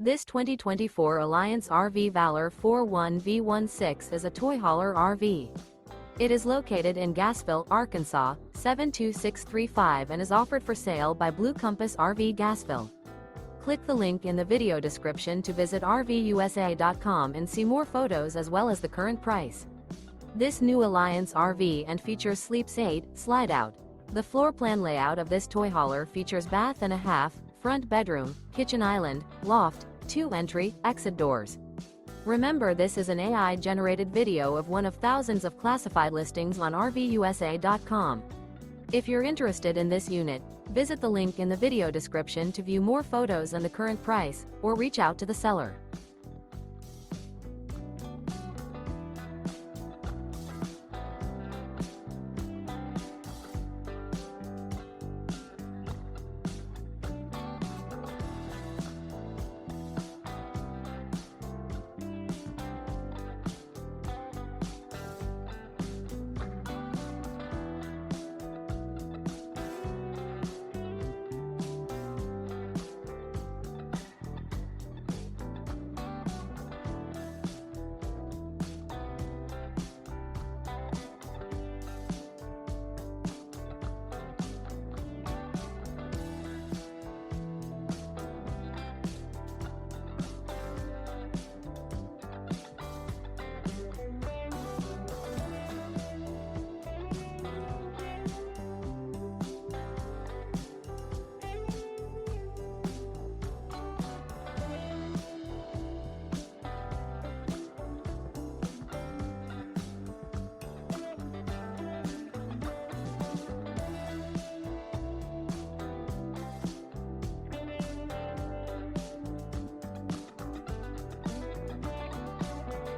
This 2024 Alliance RV Valor 41V16 is a toy hauler RV. It is located in Gassville, Arkansas, 72635 and is offered for sale by Blue Compass RV Gassville. Click the link in the video description to visit RVUSA.com and see more photos as well as the current price. This new Alliance RV and features Sleep's 8, Slideout. The floor plan layout of this toy hauler features bath and a half, front bedroom, kitchen island, loft, 2 entry, exit doors. Remember, this is an AI-generated video of one of thousands of classified listings on RVUSA.com. If you're interested in this unit, visit the link in the video description to view more photos and the current price, or reach out to the seller.